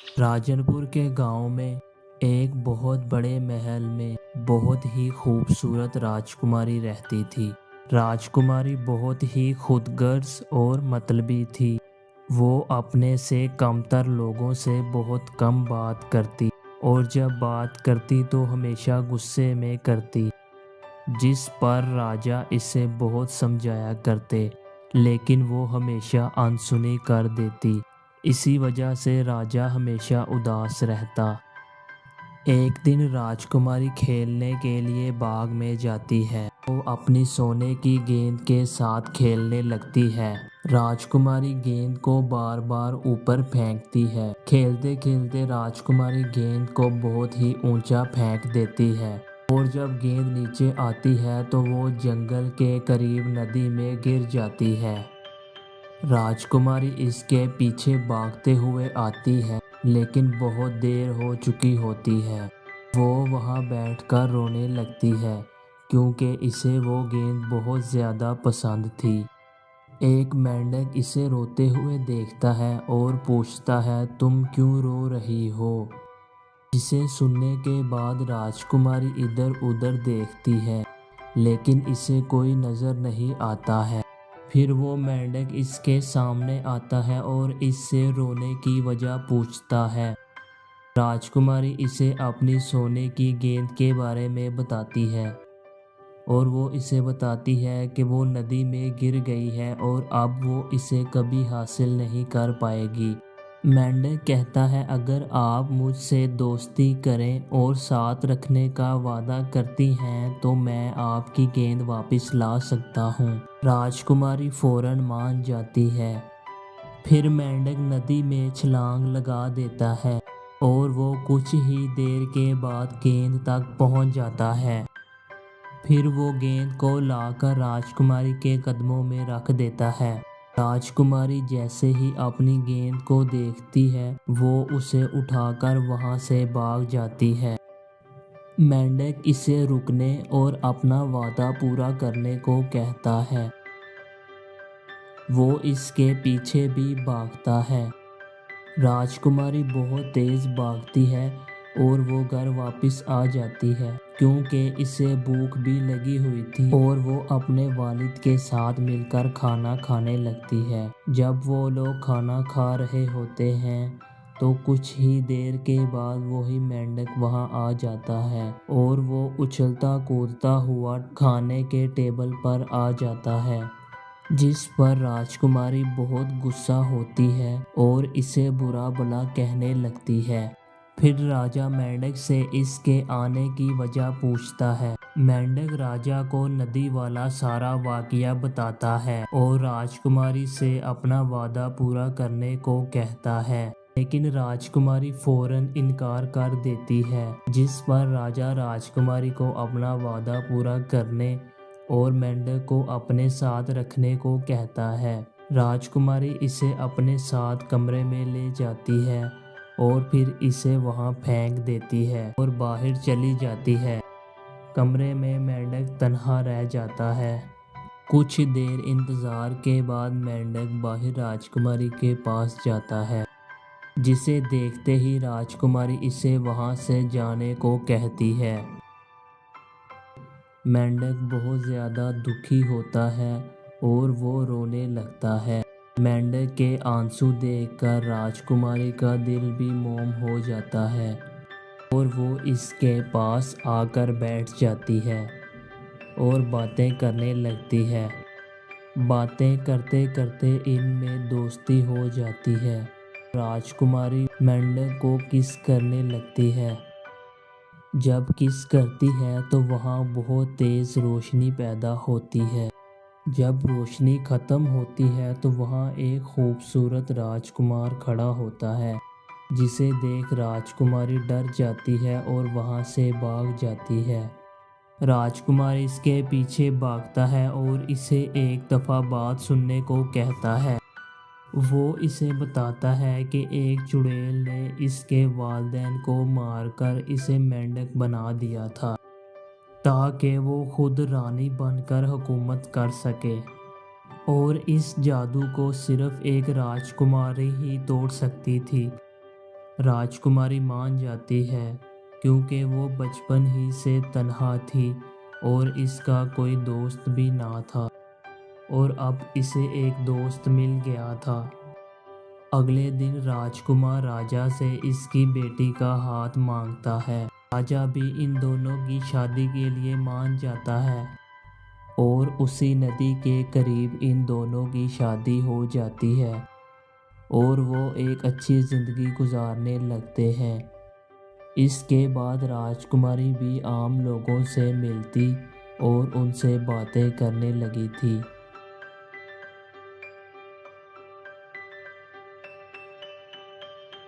राजनपुर के गांव में एक बहुत बड़े महल में बहुत ही खूबसूरत राजकुमारी रहती थी। राजकुमारी बहुत ही खुदगर्ज और मतलबी थी। वो अपने से कमतर लोगों से बहुत कम बात करती और जब बात करती तो हमेशा गुस्से में करती, जिस पर राजा इसे बहुत समझाया करते, लेकिन वो हमेशा अनसुनी कर देती। इसी वजह से राजा हमेशा उदास रहता। एक दिन राजकुमारी खेलने के लिए बाग में जाती है। वो अपनी सोने की गेंद के साथ खेलने लगती है। राजकुमारी गेंद को बार बार ऊपर फेंकती है। खेलते खेलते राजकुमारी गेंद को बहुत ही ऊंचा फेंक देती है और जब गेंद नीचे आती है तो वो जंगल के करीब नदी में गिर जाती है। राजकुमारी इसके पीछे भागते हुए आती है, लेकिन बहुत देर हो चुकी होती है। वो वहाँ बैठकर रोने लगती है क्योंकि इसे वो गेंद बहुत ज़्यादा पसंद थी। एक मेंढक इसे रोते हुए देखता है और पूछता है, तुम क्यों रो रही हो? जिसे सुनने के बाद राजकुमारी इधर उधर देखती है, लेकिन इसे कोई नज़र नहीं आता है। फिर वो मेंढक इसके सामने आता है और इससे रोने की वजह पूछता है। राजकुमारी इसे अपनी सोने की गेंद के बारे में बताती है और वो इसे बताती है कि वो नदी में गिर गई है और अब वो इसे कभी हासिल नहीं कर पाएगी। मेंढक कहता है, अगर आप मुझसे दोस्ती करें और साथ रखने का वादा करती हैं तो मैं आपकी गेंद वापस ला सकता हूँ। राजकुमारी फौरन मान जाती है। फिर मेंढक नदी में छलांग लगा देता है और वो कुछ ही देर के बाद गेंद तक पहुँच जाता है। फिर वो गेंद को लाकर राजकुमारी के कदमों में रख देता है। राजकुमारी जैसे ही अपनी गेंद को देखती है वो उसे उठाकर वहां से भाग जाती है। मेंढक इसे रुकने और अपना वादा पूरा करने को कहता है। वो इसके पीछे भी भागता है। राजकुमारी बहुत तेज भागती है और वो घर वापस आ जाती है क्योंकि इसे भूख भी लगी हुई थी और वो अपने वालिद के साथ मिलकर खाना खाने लगती है। जब वो लोग खाना खा रहे होते हैं तो कुछ ही देर के बाद वही मेंढक वहां आ जाता है और वो उछलता कूदता हुआ खाने के टेबल पर आ जाता है, जिस पर राजकुमारी बहुत गुस्सा होती है और इसे बुरा भला कहने लगती है। फिर राजा मेंढक से इसके आने की वजह पूछता है। मेंढक राजा को नदी वाला सारा वाकया बताता है और राजकुमारी से अपना वादा पूरा करने को कहता है, लेकिन राजकुमारी फौरन इनकार कर देती है, जिस पर राजा राजकुमारी को अपना वादा पूरा करने और मेंढक को अपने साथ रखने को कहता है। राजकुमारी इसे अपने साथ कमरे में ले जाती है और फिर इसे वहां फेंक देती है और बाहर चली जाती है। कमरे में मेंढक तन्हा रह जाता है। कुछ देर इंतजार के बाद मेंढक बाहर राजकुमारी के पास जाता है, जिसे देखते ही राजकुमारी इसे वहां से जाने को कहती है। मेंढक बहुत ज़्यादा दुखी होता है और वो रोने लगता है। मेंढक के आंसू देखकर राजकुमारी का दिल भी मोम हो जाता है और वो इसके पास आकर बैठ जाती है और बातें करने लगती है। बातें करते करते इनमें दोस्ती हो जाती है। राजकुमारी मेंढक को किस करने लगती है। जब किस करती है तो वहाँ बहुत तेज रोशनी पैदा होती है। जब रोशनी खत्म होती है तो वहाँ एक खूबसूरत राजकुमार खड़ा होता है, जिसे देख राजकुमारी डर जाती है और वहाँ से भाग जाती है। राजकुमार इसके पीछे भागता है और इसे एक दफ़ा बात सुनने को कहता है। वो इसे बताता है कि एक चुड़ैल ने इसके वालिदैन को मारकर इसे मेंढक बना दिया था ताकि वो खुद रानी बनकर हुकूमत कर सके और इस जादू को सिर्फ एक राजकुमारी ही तोड़ सकती थी। राजकुमारी मान जाती है क्योंकि वो बचपन ही से तन्हा थी और इसका कोई दोस्त भी ना था और अब इसे एक दोस्त मिल गया था। अगले दिन राजकुमार राजा से इसकी बेटी का हाथ मांगता है। राजा भी इन दोनों की शादी के लिए मान जाता है और उसी नदी के करीब इन दोनों की शादी हो जाती है और वो एक अच्छी ज़िंदगी गुजारने लगते हैं। इसके बाद राजकुमारी भी आम लोगों से मिलती और उनसे बातें करने लगी थी।